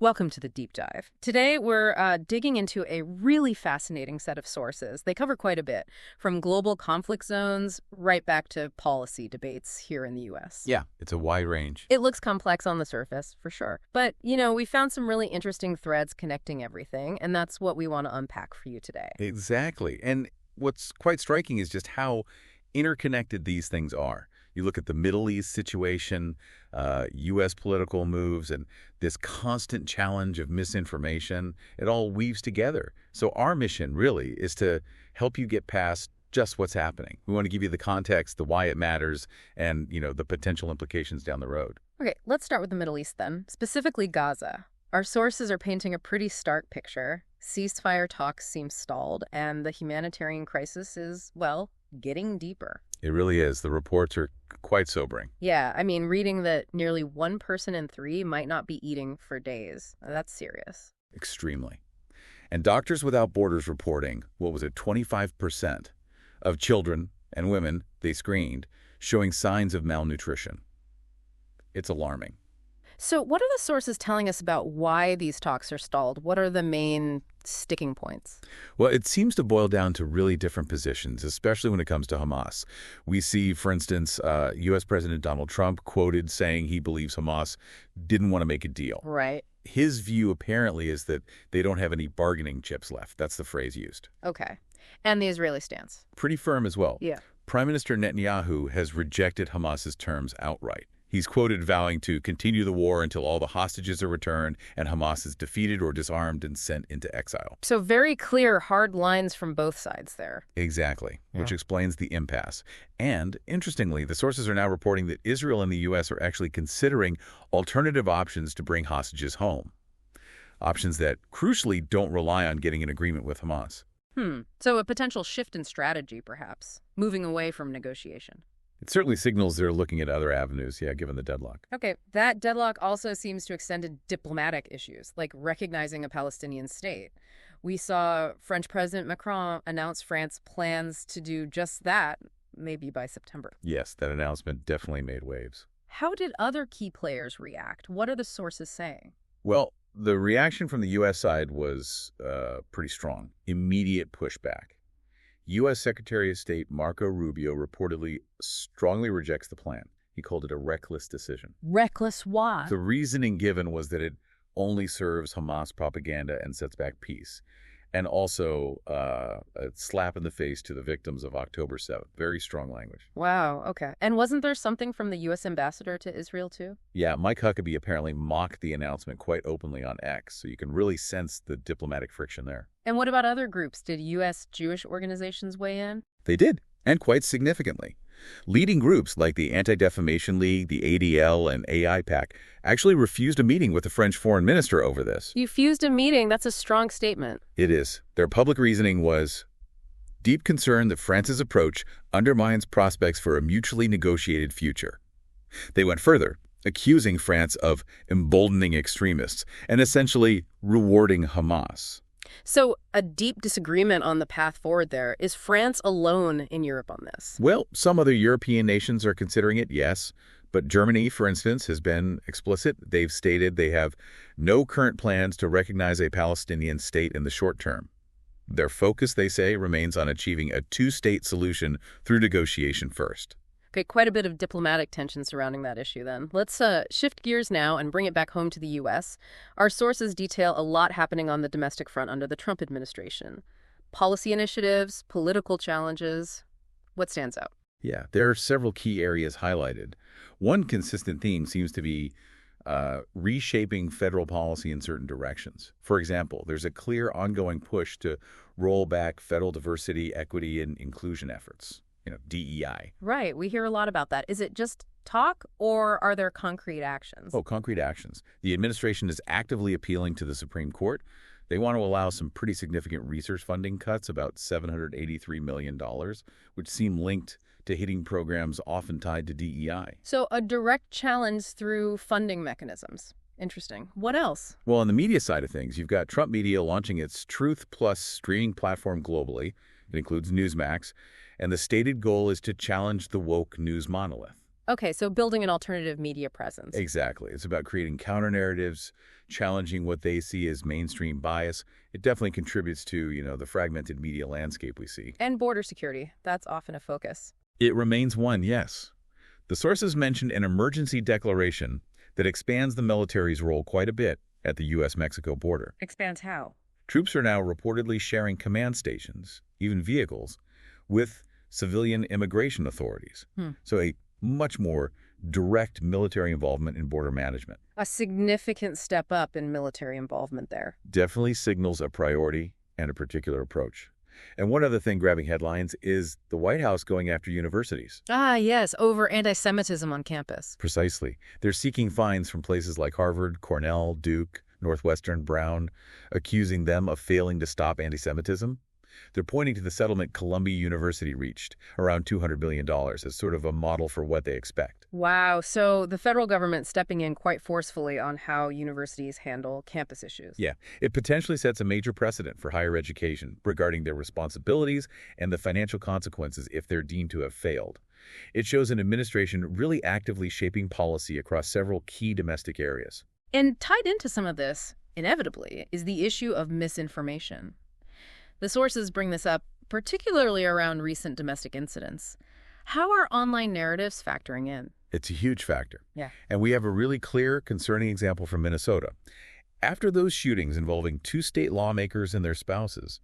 Welcome to the deep dive. Today, we're digging into a really fascinating set of sources. They cover quite a bit, from global conflict zones right back to policy debates here in the U.S. Yeah, it's a wide range. It looks complex on the surface, for sure. But, we found some really interesting threads connecting everything, and that's what we want to unpack for you today. Exactly. And what's quite striking is just how interconnected these things are. You look at the Middle East situation, U.S. political moves, and this constant challenge of misinformation. It all weaves together. So our mission really is to help you get past just what's happening. We want to give you the context, the why it matters, and, the potential implications down the road. Okay, let's start with the Middle East then, specifically Gaza. Our sources are painting a pretty stark picture. Ceasefire talks seem stalled, and the humanitarian crisis is, well, getting deeper. It really is. The reports are quite sobering. Yeah, reading that nearly 1 person in 3 might not be eating for days. That's serious. Extremely. And Doctors Without Borders reporting, 25% of children and women they screened showing signs of malnutrition. It's alarming. So what are the sources telling us about why these talks are stalled? What are the main sticking points? Well, it seems to boil down to really different positions, especially when it comes to Hamas. We see, for instance, U.S. President Donald Trump quoted saying he believes Hamas didn't want to make a deal. Right. His view apparently is that they don't have any bargaining chips left. That's the phrase used. Okay. And the Israeli stance? Pretty firm as well. Yeah. Prime Minister Netanyahu has rejected Hamas's terms outright. He's quoted vowing to continue the war until all the hostages are returned and Hamas is defeated or disarmed and sent into exile. So very clear, hard lines from both sides there. Exactly, which explains the impasse. And, interestingly, the sources are now reporting that Israel and the U.S. are actually considering alternative options to bring hostages home. Options that, crucially, don't rely on getting an agreement with Hamas. So a potential shift in strategy, perhaps, moving away from negotiation. It certainly signals they're looking at other avenues, given the deadlock. Okay, that deadlock also seems to extend to diplomatic issues, like recognizing a Palestinian state. We saw French President Macron announce France's plans to do just that, maybe by September. Yes, that announcement definitely made waves. How did other key players react? What are the sources saying? Well, the reaction from the U.S. side was pretty strong. Immediate pushback. U.S. Secretary of State Marco Rubio reportedly strongly rejects the plan. He called it a reckless decision. Reckless why? The reasoning given was that it only serves Hamas propaganda and sets back peace. And also a slap in the face to the victims of October 7th. Very strong language. Wow, okay. And wasn't there something from the U.S. ambassador to Israel, too? Yeah, Mike Huckabee apparently mocked the announcement quite openly on X, so you can really sense the diplomatic friction there. And what about other groups? Did U.S. Jewish organizations weigh in? They did, and quite significantly. Leading groups like the Anti-Defamation League, the ADL, and AIPAC actually refused a meeting with the French foreign minister over this. You refused a meeting? That's a strong statement. It is. Their public reasoning was deep concern that France's approach undermines prospects for a mutually negotiated future. They went further, accusing France of emboldening extremists and essentially rewarding Hamas. So a deep disagreement on the path forward there. Is France alone in Europe on this? Well, some other European nations are considering it, yes. But Germany, for instance, has been explicit. They've stated they have no current plans to recognize a Palestinian state in the short term. Their focus, they say, remains on achieving a two-state solution through negotiation first. Okay, quite a bit of diplomatic tension surrounding that issue then. Let's shift gears now and bring it back home to the U.S. Our sources detail a lot happening on the domestic front under the Trump administration. Policy initiatives, political challenges. What stands out? Yeah, there are several key areas highlighted. One consistent theme seems to be reshaping federal policy in certain directions. For example, there's a clear ongoing push to roll back federal diversity, equity, and inclusion efforts. DEI. Right. We hear a lot about that. Is it just talk or are there concrete actions? Oh, concrete actions. The administration is actively appealing to the Supreme Court. They want to allow some pretty significant research funding cuts, about $783 million, which seem linked to hitting programs often tied to DEI. So a direct challenge through funding mechanisms. Interesting. What else? Well, on the media side of things, you've got Trump Media launching its Truth Plus streaming platform globally. It includes Newsmax. And the stated goal is to challenge the woke news monolith. Okay, so building an alternative media presence. Exactly. It's about creating counter-narratives, challenging what they see as mainstream bias. It definitely contributes to, the fragmented media landscape we see. And border security. That's often a focus. It remains one, yes. The sources mentioned an emergency declaration that expands the military's role quite a bit at the U.S.-Mexico border. Expands how? Troops are now reportedly sharing command stations, even vehicles, with civilian immigration authorities. So a much more direct military involvement in border management. A significant step up in military involvement there. Definitely signals a priority and a particular approach. And one other thing grabbing headlines is the White House going after universities. Ah, yes, over antisemitism on campus. Precisely. They're seeking fines from places like Harvard, Cornell, Duke, Northwestern, Brown, accusing them of failing to stop antisemitism. They're pointing to the settlement Columbia University reached, around $200 billion, as sort of a model for what they expect. Wow, so the federal government stepping in quite forcefully on how universities handle campus issues. Yeah, it potentially sets a major precedent for higher education regarding their responsibilities and the financial consequences if they're deemed to have failed. It shows an administration really actively shaping policy across several key domestic areas. And tied into some of this, inevitably, is the issue of misinformation. The sources bring this up, particularly around recent domestic incidents. How are online narratives factoring in? It's a huge factor. Yeah. And we have a really clear, concerning example from Minnesota. After those shootings involving 2 state lawmakers and their spouses,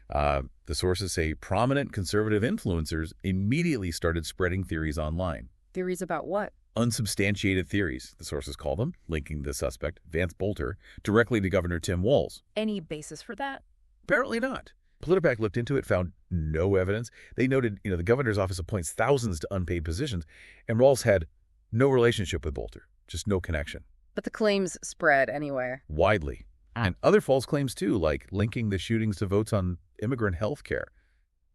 the sources say prominent conservative influencers immediately started spreading theories online. Theories about what? Unsubstantiated theories, the sources call them, linking the suspect, Vance Bolter, directly to Governor Tim Walz. Any basis for that? Apparently not. PolitiPac looked into it, found no evidence. They noted, the governor's office appoints thousands to unpaid positions, and Rawls had no relationship with Bolter, just no connection. But the claims spread anyway. Widely. And other false claims, too, like linking the shootings to votes on immigrant health care.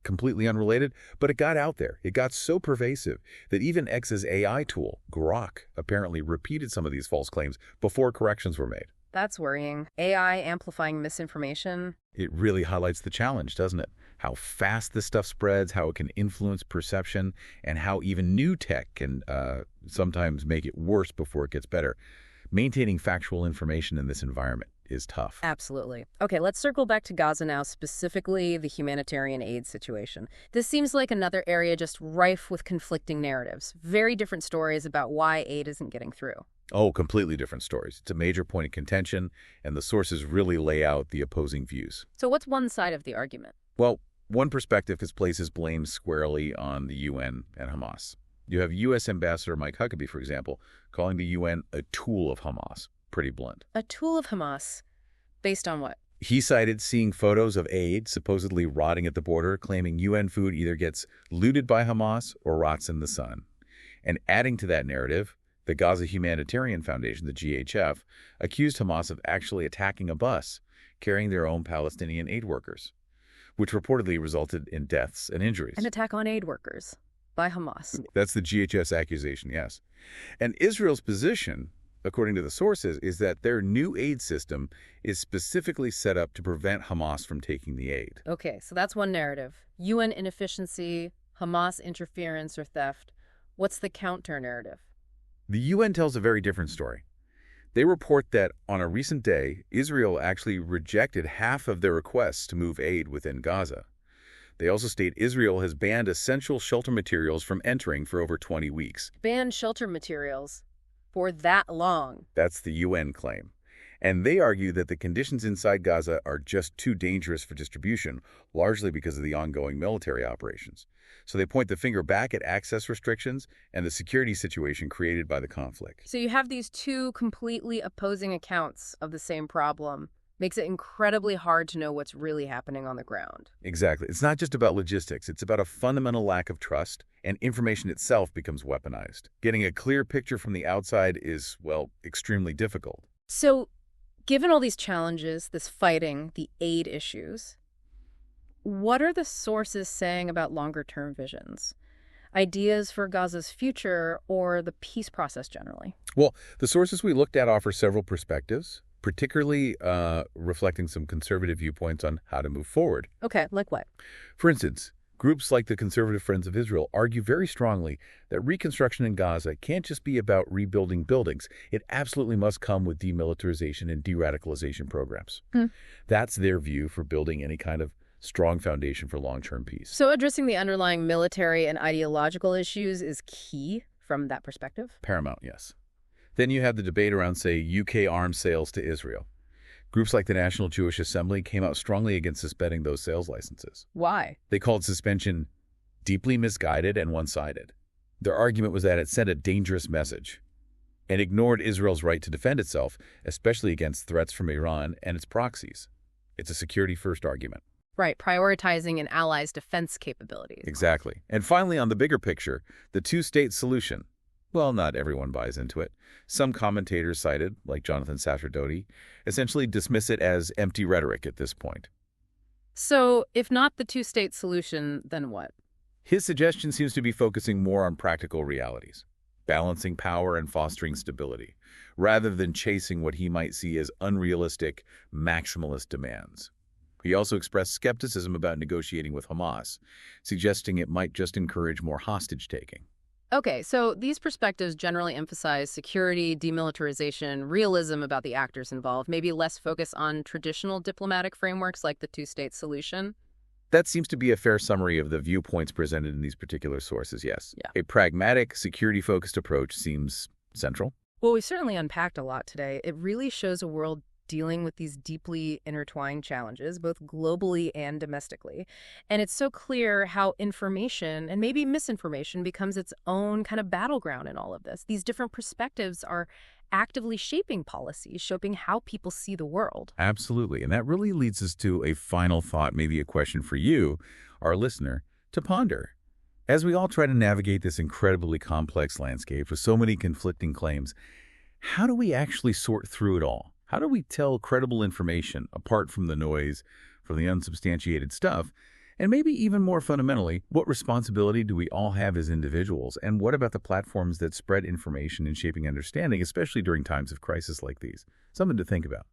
Completely unrelated, but it got out there. It got so pervasive that even X's AI tool, Grok, apparently repeated some of these false claims before corrections were made. That's worrying. AI amplifying misinformation. It really highlights the challenge, doesn't it? How fast this stuff spreads, how it can influence perception, and how even new tech can sometimes make it worse before it gets better. Maintaining factual information in this environment is tough. Absolutely. Okay, let's circle back to Gaza now, specifically the humanitarian aid situation. This seems like another area just rife with conflicting narratives. Very different stories about why aid isn't getting through. Oh, completely different stories. It's a major point of contention, and the sources really lay out the opposing views. So what's one side of the argument? Well, one perspective places blame squarely on the UN and Hamas. You have U.S. Ambassador Mike Huckabee, for example, calling the UN a tool of Hamas. Pretty blunt. A tool of Hamas? Based on what? He cited seeing photos of aid supposedly rotting at the border, claiming UN food either gets looted by Hamas or rots in the sun. And adding to that narrative, the Gaza Humanitarian Foundation, the GHF, accused Hamas of actually attacking a bus carrying their own Palestinian aid workers, which reportedly resulted in deaths and injuries. An attack on aid workers by Hamas. That's the GHS accusation, yes. And Israel's position, according to the sources, is that their new aid system is specifically set up to prevent Hamas from taking the aid. Okay, so that's one narrative. UN inefficiency, Hamas interference or theft. What's the counter-narrative? The UN tells a very different story. They report that on a recent day, Israel actually rejected half of their requests to move aid within Gaza. They also state Israel has banned essential shelter materials from entering for over 20 weeks. Banned shelter materials for that long? That's the UN claim. And they argue that the conditions inside Gaza are just too dangerous for distribution, largely because of the ongoing military operations. So they point the finger back at access restrictions and the security situation created by the conflict. So you have these two completely opposing accounts of the same problem. Makes it incredibly hard to know what's really happening on the ground. Exactly. It's not just about logistics. It's about a fundamental lack of trust, and information itself becomes weaponized. Getting a clear picture from the outside is, well, extremely difficult. So, given all these challenges, this fighting, the aid issues, what are the sources saying about longer-term visions? Ideas for Gaza's future or the peace process generally? Well, the sources we looked at offer several perspectives, particularly reflecting some conservative viewpoints on how to move forward. Okay, like what? For instance, Groups like the Conservative Friends of Israel argue very strongly that reconstruction in Gaza can't just be about rebuilding buildings. It absolutely must come with demilitarization and de-radicalization programs. That's their view for building any kind of strong foundation for long-term peace. So addressing the underlying military and ideological issues is key from that perspective? Paramount, yes. Then you have the debate around, say, UK arms sales to Israel. Groups like the National Jewish Assembly came out strongly against suspending those sales licenses. Why? They called suspension deeply misguided and one-sided. Their argument was that it sent a dangerous message and ignored Israel's right to defend itself, especially against threats from Iran and its proxies. It's a security-first argument. Right, prioritizing an ally's defense capabilities. Exactly. And finally, on the bigger picture, the two-state solution. Well, not everyone buys into it. Some commentators cited, like Jonathan Sasterdoti, essentially dismiss it as empty rhetoric at this point. So, if not the two-state solution, then what? His suggestion seems to be focusing more on practical realities, balancing power and fostering stability, rather than chasing what he might see as unrealistic, maximalist demands. He also expressed skepticism about negotiating with Hamas, suggesting it might just encourage more hostage-taking. Okay, so these perspectives generally emphasize security, demilitarization, realism about the actors involved, maybe less focus on traditional diplomatic frameworks like the two-state solution. That seems to be a fair summary of the viewpoints presented in these particular sources, yes. Yeah. A pragmatic, security-focused approach seems central. Well, we certainly unpacked a lot today. It really shows a world dealing with these deeply intertwined challenges, both globally and domestically. And it's so clear how information and maybe misinformation becomes its own kind of battleground in all of this. These different perspectives are actively shaping policies, shaping how people see the world. Absolutely. And that really leads us to a final thought, maybe a question for you, our listener, to ponder. As we all try to navigate this incredibly complex landscape with so many conflicting claims, how do we actually sort through it all? How do we tell credible information apart from the noise, from the unsubstantiated stuff? And maybe even more fundamentally, what responsibility do we all have as individuals? And what about the platforms that spread information and shaping understanding, especially during times of crisis like these? Something to think about.